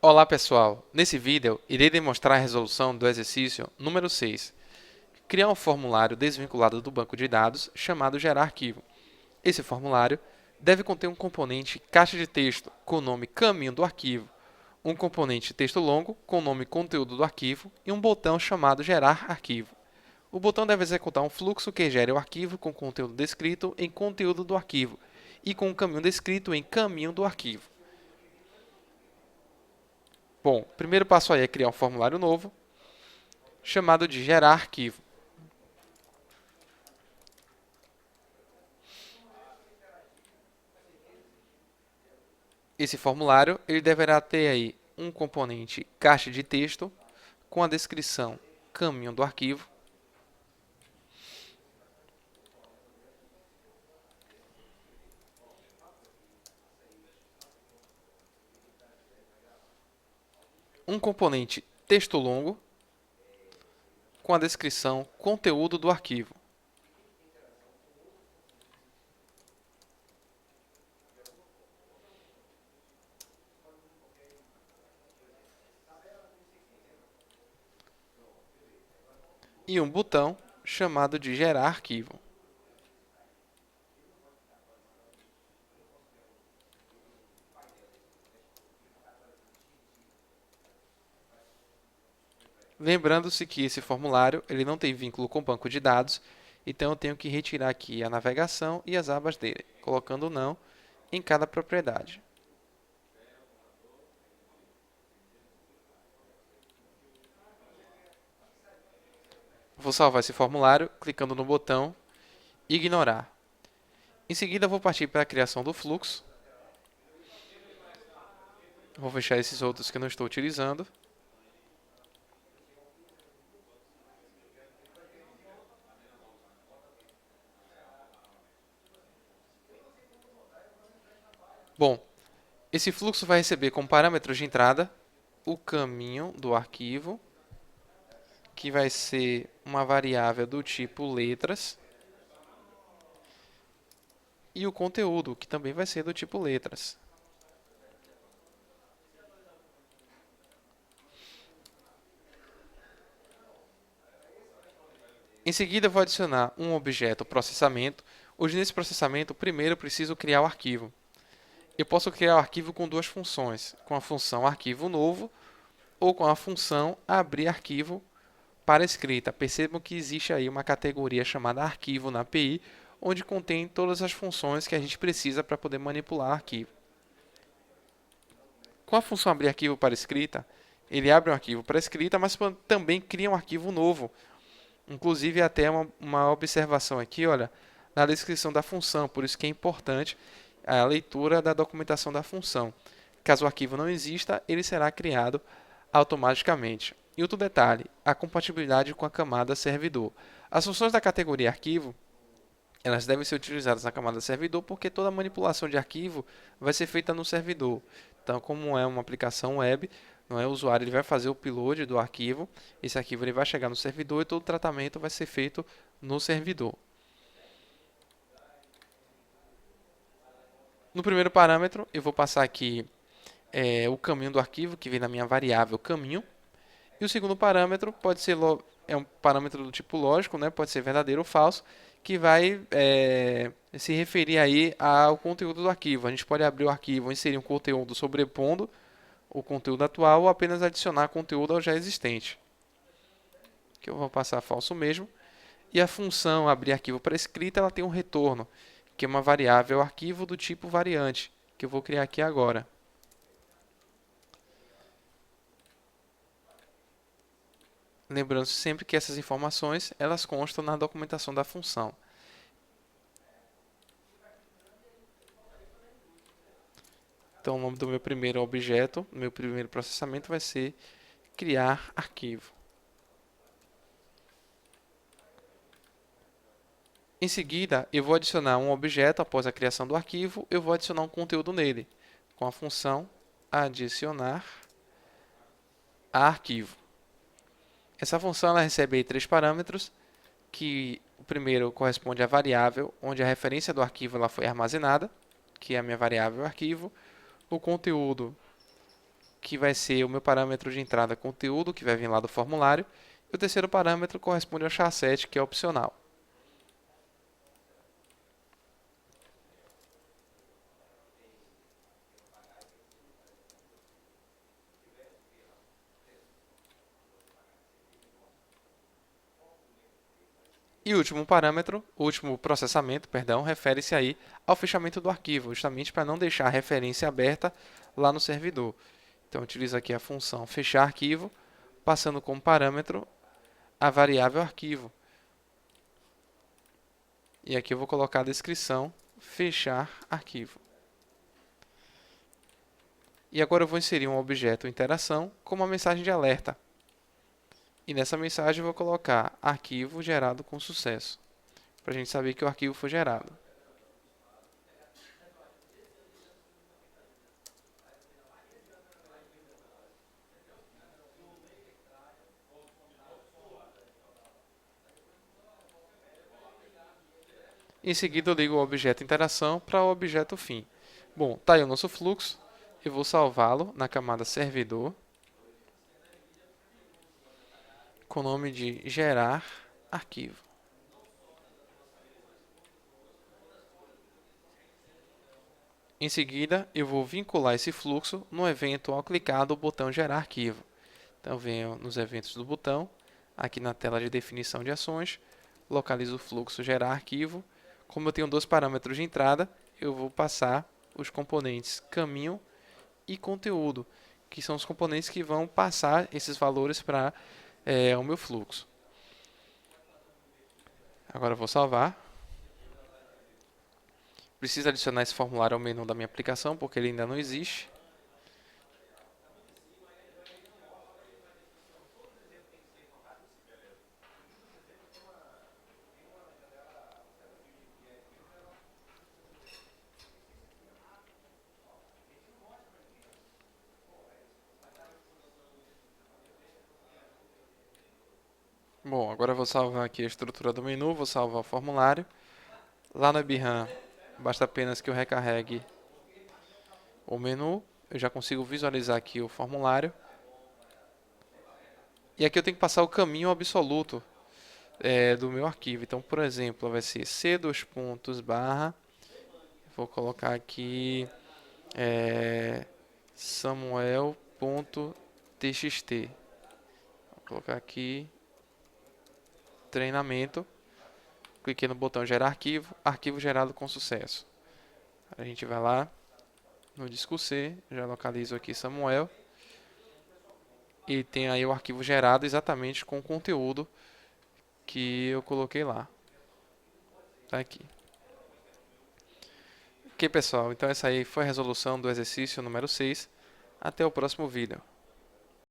Olá pessoal, nesse vídeo irei demonstrar a resolução do exercício número 6. Criar um formulário desvinculado do banco de dados chamado gerar arquivo. Esse formulário deve conter um componente caixa de texto com o nome caminho do arquivo, um componente texto longo com o nome conteúdo do arquivo e um botão chamado gerar arquivo. O botão deve executar um fluxo que gere o arquivo com conteúdo descrito em conteúdo do arquivo e com o caminho descrito em caminho do arquivo. Bom, o primeiro passo aí é criar um formulário novo, chamado de gerar arquivo. Esse formulário ele deverá ter aí um componente caixa de texto com a descrição caminho do arquivo, um componente texto longo com a descrição conteúdo do arquivo. E um botão chamado de gerar arquivo. Lembrando-se que esse formulário ele não tem vínculo com o banco de dados, então eu tenho que retirar aqui a navegação e as abas dele, colocando não em cada propriedade. Vou salvar esse formulário clicando no botão ignorar. Em seguida, vou partir para a criação do fluxo. Vou fechar esses outros que eu não estou utilizando. Bom, esse fluxo vai receber como parâmetros de entrada o caminho do arquivo, que vai ser uma variável do tipo letras, e o conteúdo, que também vai ser do tipo letras. Em seguida, eu vou adicionar um objeto processamento, onde nesse processamento, primeiro eu preciso criar o arquivo. Eu posso criar o arquivo com duas funções, com a função arquivo novo ou com a função abrir arquivo para escrita. Percebam que existe aí uma categoria chamada arquivo na API, onde contém todas as funções que a gente precisa para poder manipular arquivo. Com a função abrir arquivo para escrita, ele abre um arquivo para escrita, mas também cria um arquivo novo. Inclusive até uma observação aqui, olha, na descrição da função, por isso que é importante a leitura da documentação da função. Caso o arquivo não exista, ele será criado automaticamente. E outro detalhe, a compatibilidade com a camada servidor. As funções da categoria arquivo, elas devem ser utilizadas na camada servidor porque toda manipulação de arquivo vai ser feita no servidor. Então, como é uma aplicação web, não é o usuário, ele vai fazer o upload do arquivo, esse arquivo ele vai chegar no servidor e todo o tratamento vai ser feito no servidor. No primeiro parâmetro, eu vou passar aqui o caminho do arquivo, que vem na minha variável caminho. E o segundo parâmetro pode ser um parâmetro do tipo lógico, né? Pode ser verdadeiro ou falso, que vai se referir aí ao conteúdo do arquivo. A gente pode abrir o arquivo, inserir um conteúdo sobrepondo o conteúdo atual ou apenas adicionar conteúdo ao já existente. Que eu vou passar falso mesmo. E a função abrir arquivo para escrita, ela tem um retorno, que é uma variável arquivo do tipo variante, que eu vou criar aqui agora. Lembrando sempre que essas informações elas constam na documentação da função. Então, o nome do meu primeiro objeto, meu primeiro processamento vai ser criar arquivo. Em seguida, eu vou adicionar um objeto após a criação do arquivo, eu vou adicionar um conteúdo nele, com a função adicionar a arquivo. Essa função ela recebe aí três parâmetros, que o primeiro corresponde à variável onde a referência do arquivo ela foi armazenada, que é a minha variável arquivo. O conteúdo que vai ser o meu parâmetro de entrada conteúdo, que vai vir lá do formulário. E o terceiro parâmetro corresponde ao char7, que é opcional. E o último parâmetro, o último processamento, perdão, refere-se aí ao fechamento do arquivo, justamente para não deixar a referência aberta lá no servidor. Então, eu utilizo aqui a função fechar arquivo, passando como parâmetro a variável arquivo. E aqui eu vou colocar a descrição fechar arquivo. E agora eu vou inserir um objeto interação com uma mensagem de alerta. E nessa mensagem eu vou colocar arquivo gerado com sucesso, para a gente saber que o arquivo foi gerado. Em seguida eu ligo o objeto interação para o objeto fim. Bom, tá aí o nosso fluxo. Eu vou salvá-lo na camada servidor com o nome de gerar arquivo. Em seguida, eu vou vincular esse fluxo no evento ao clicar do botão gerar arquivo. Então, venho nos eventos do botão, aqui na tela de definição de ações, localizo o fluxo gerar arquivo. Como eu tenho dois parâmetros de entrada, eu vou passar os componentes caminho e conteúdo, que são os componentes que vão passar esses valores para o meu fluxo. Agora eu vou salvar. Preciso adicionar esse formulário ao menu da minha aplicação, porque ele ainda não existe. Bom, agora eu vou salvar aqui a estrutura do menu, vou salvar o formulário. Lá no WebRAM, basta apenas que eu recarregue o menu. Eu já consigo visualizar aqui o formulário. E aqui eu tenho que passar o caminho absoluto do meu arquivo. Então, por exemplo, vai ser c:/, vou colocar aqui samuel.txt. Vou colocar aqui treinamento. Cliquei no botão gerar arquivo, arquivo gerado com sucesso. A gente vai lá no disco C, já localizo aqui Samuel. E tem aí o arquivo gerado exatamente com o conteúdo que eu coloquei lá. Tá aqui. Ok, pessoal. Então essa aí foi a resolução do exercício número 6. Até o próximo vídeo.